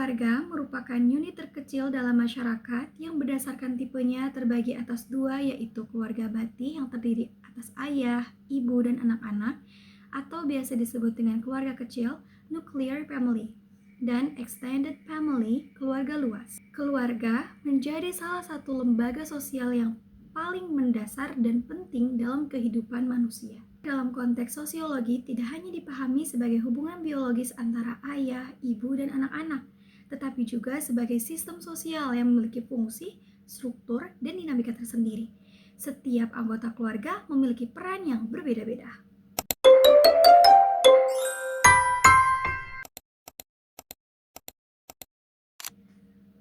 Keluarga merupakan unit terkecil dalam masyarakat yang berdasarkan tipenya terbagi atas dua, yaitu keluarga bati yang terdiri atas ayah, ibu, dan anak-anak, atau biasa disebut dengan keluarga kecil, nuclear family, dan extended family, keluarga luas. Keluarga menjadi salah satu lembaga sosial yang paling mendasar dan penting dalam kehidupan manusia. Dalam konteks sosiologi, tidak hanya dipahami sebagai hubungan biologis antara ayah, ibu, dan anak-anak, tetapi juga sebagai sistem sosial yang memiliki fungsi, struktur, dan dinamika tersendiri. Setiap anggota keluarga memiliki peran yang berbeda-beda.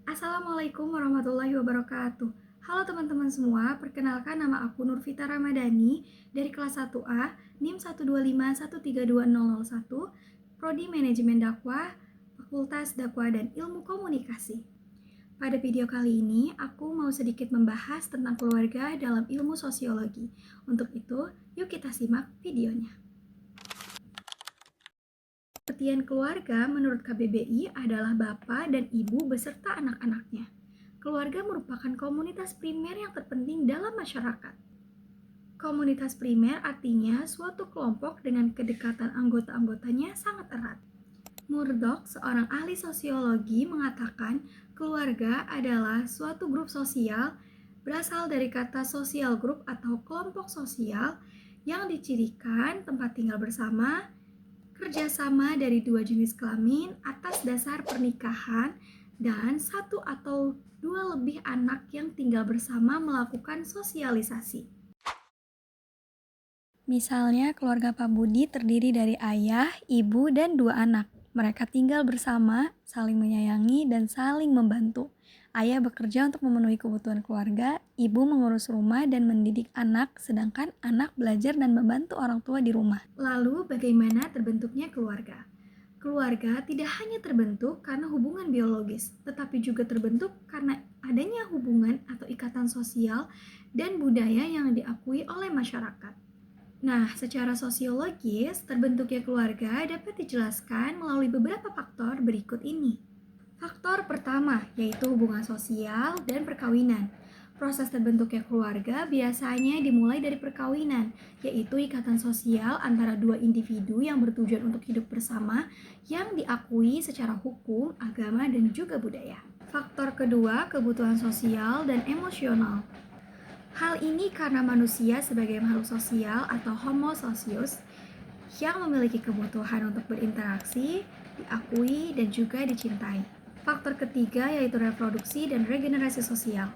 Assalamualaikum warahmatullahi wabarakatuh. Halo teman-teman semua, perkenalkan nama aku Nurvita Ramadhani dari kelas 1A, NIM 125132001, Prodi Manajemen Dakwah, Fakultas Dakwah dan Ilmu Komunikasi. Pada video kali ini, aku mau sedikit membahas tentang keluarga dalam ilmu sosiologi. Untuk itu, yuk kita simak videonya. Pengertian keluarga menurut KBBI adalah bapak dan ibu beserta anak-anaknya. Keluarga merupakan komunitas primer yang terpenting dalam masyarakat. Komunitas primer artinya suatu kelompok dengan kedekatan anggota-anggotanya sangat erat. Murdoch, seorang ahli sosiologi, mengatakan keluarga adalah suatu grup sosial berasal dari kata social group atau kelompok sosial yang dicirikan tempat tinggal bersama, kerjasama dari dua jenis kelamin atas dasar pernikahan, dan satu atau dua lebih anak yang tinggal bersama melakukan sosialisasi. Misalnya, keluarga Pak Budi terdiri dari ayah, ibu, dan dua anak. Mereka tinggal bersama, saling menyayangi, dan saling membantu. Ayah bekerja untuk memenuhi kebutuhan keluarga, ibu mengurus rumah dan mendidik anak, sedangkan anak belajar dan membantu orang tua di rumah. Lalu, bagaimana terbentuknya keluarga? Keluarga tidak hanya terbentuk karena hubungan biologis, tetapi juga terbentuk karena adanya hubungan atau ikatan sosial dan budaya yang diakui oleh masyarakat. Nah, secara sosiologis, terbentuknya keluarga dapat dijelaskan melalui beberapa faktor berikut ini. Faktor pertama, yaitu hubungan sosial dan perkawinan. Proses terbentuknya keluarga biasanya dimulai dari perkawinan, yaitu ikatan sosial antara dua individu yang bertujuan untuk hidup bersama yang diakui secara hukum, agama, dan juga budaya. Faktor kedua, kebutuhan sosial dan emosional. Hal ini karena manusia sebagai makhluk sosial atau homo socius yang memiliki kebutuhan untuk berinteraksi, diakui, dan juga dicintai. Faktor ketiga yaitu reproduksi dan regenerasi sosial.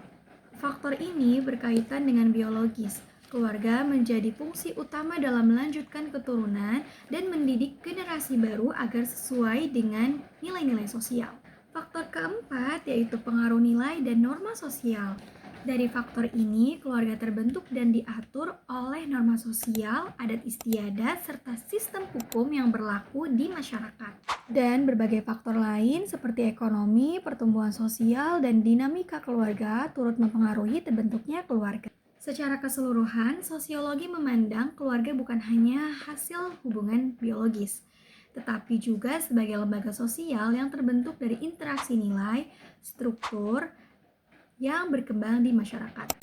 Faktor ini berkaitan dengan biologis. Keluarga menjadi fungsi utama dalam melanjutkan keturunan dan mendidik generasi baru agar sesuai dengan nilai-nilai sosial. Faktor keempat yaitu pengaruh nilai dan norma sosial. Dari faktor ini, keluarga terbentuk dan diatur oleh norma sosial, adat istiadat, serta sistem hukum yang berlaku di masyarakat. Dan berbagai faktor lain seperti ekonomi, pertumbuhan sosial, dan dinamika keluarga turut mempengaruhi terbentuknya keluarga. Secara keseluruhan, sosiologi memandang keluarga bukan hanya hasil hubungan biologis, tetapi juga sebagai lembaga sosial yang terbentuk dari interaksi nilai, struktur, yang berkembang di masyarakat.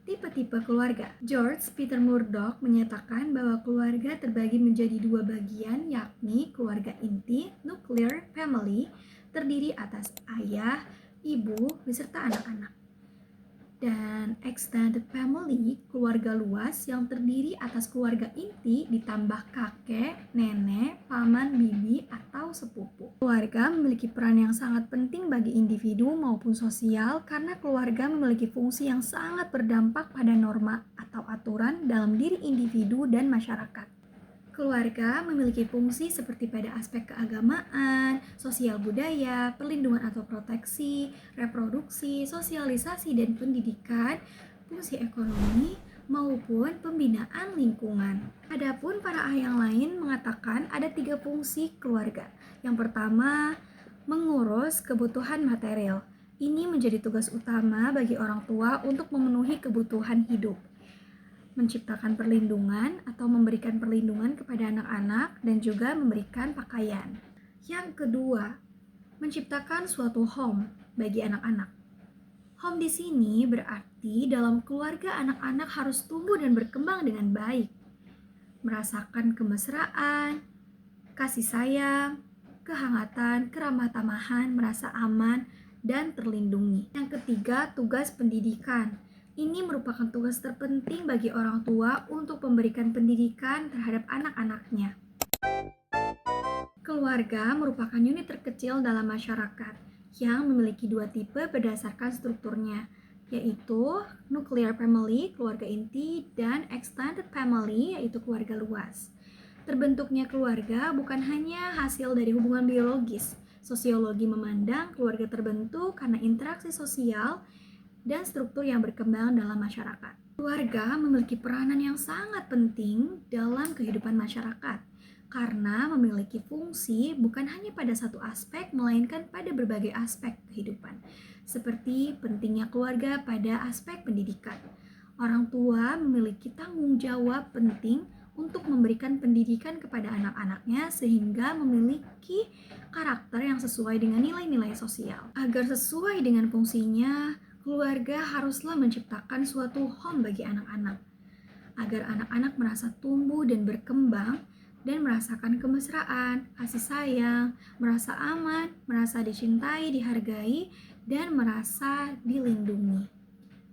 Tipe-tipe keluarga. George Peter Murdoch menyatakan bahwa keluarga terbagi menjadi dua bagian, yakni keluarga inti, nuclear family, terdiri atas ayah, ibu, beserta anak-anak. Dan extended family, keluarga luas yang terdiri atas keluarga inti ditambah kakek, nenek, paman, bibi, atau sepupu. Keluarga memiliki peran yang sangat penting bagi individu maupun sosial karena keluarga memiliki fungsi yang sangat berdampak pada norma atau aturan dalam diri individu dan masyarakat. Keluarga memiliki fungsi seperti pada aspek keagamaan, sosial budaya, perlindungan atau proteksi, reproduksi, sosialisasi dan pendidikan, fungsi ekonomi, maupun pembinaan lingkungan. Adapun para ahli yang lain mengatakan ada 3 fungsi keluarga. Yang pertama, mengurus kebutuhan material. Ini menjadi tugas utama bagi orang tua untuk memenuhi kebutuhan hidup, menciptakan perlindungan atau memberikan perlindungan kepada anak-anak, dan juga memberikan pakaian. Yang kedua, Menciptakan suatu home bagi anak-anak. Home di sini berarti dalam keluarga anak-anak harus tumbuh dan berkembang dengan baik. Merasakan kemesraan, kasih sayang, kehangatan, keramah tamahan, merasa aman, dan terlindungi. Yang ketiga, tugas pendidikan. Ini merupakan tugas terpenting bagi orang tua untuk memberikan pendidikan terhadap anak-anaknya. Keluarga merupakan unit terkecil dalam masyarakat yang memiliki dua tipe berdasarkan strukturnya, yaitu nuclear family, keluarga inti, dan extended family, yaitu keluarga luas. Terbentuknya keluarga bukan hanya hasil dari hubungan biologis. Sosiologi memandang keluarga terbentuk karena interaksi sosial dan struktur yang berkembang dalam masyarakat. Keluarga memiliki peranan yang sangat penting dalam kehidupan masyarakat karena memiliki fungsi bukan hanya pada satu aspek, melainkan pada berbagai aspek kehidupan, seperti pentingnya keluarga pada aspek pendidikan. Orang tua memiliki tanggung jawab penting untuk memberikan pendidikan kepada anak-anaknya sehingga memiliki karakter yang sesuai dengan nilai-nilai sosial. Agar sesuai dengan fungsinya, keluarga haruslah menciptakan suatu home bagi anak-anak, agar anak-anak merasa tumbuh dan berkembang dan merasakan kemesraan, kasih sayang, merasa aman, merasa dicintai, dihargai, dan merasa dilindungi.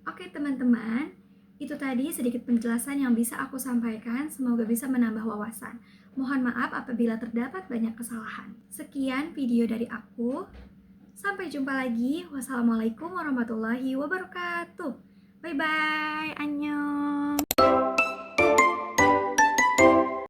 Oke teman-teman, itu tadi sedikit penjelasan yang bisa aku sampaikan, semoga bisa menambah wawasan. Mohon maaf apabila terdapat banyak kesalahan. Sekian video dari aku. Sampai jumpa lagi. Wassalamualaikum warahmatullahi wabarakatuh. Bye bye. Annyeong.